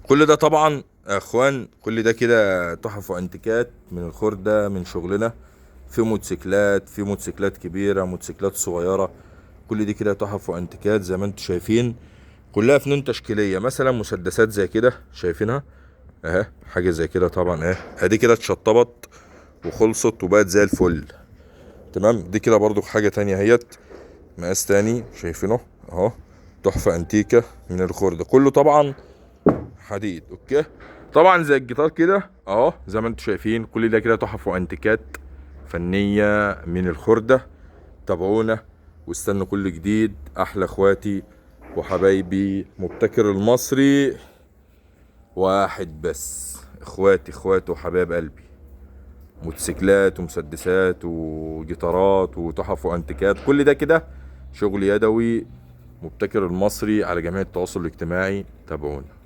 كل ده طبعا يا اخوان، كل ده كده تحف وانتيكات من الخردة، من شغلنا. في موتوسيكلات، في موتوسيكلات كبيرة، موتوسيكلات صغيرة. كل دي كده تحف وانتيكات زي ما انتم شايفين. كلها فنون تشكيلية. مثلا مسدسات زي كده شايفينها اهي، حاجة زي كده طبعا اهي، ادي كده اتشطبت وخلصت وبقت زي الفل. تمام. دي كده برضو حاجة تانية اهيت، مقاس تاني شايفينه اهو، تحفة انتيكة من الخردة. كله طبعا حديد. اوكي. طبعا زي الجيتار كده اهو، زي ما انتم شايفين كل ده كده تحف وانتيكات فنية من الخردة. تابعونا واستنوا كل جديد. احلى اخواتي وحبايبي مبتكر المصري واحد بس. اخواتي اخواتي وحبايب قلبي، موتوسيكلات ومسدسات وجيتارات وتحف وانتيكات، كل ده كده شغل يدوي. مبتكر المصري على جميع التواصل الاجتماعي. تابعونا.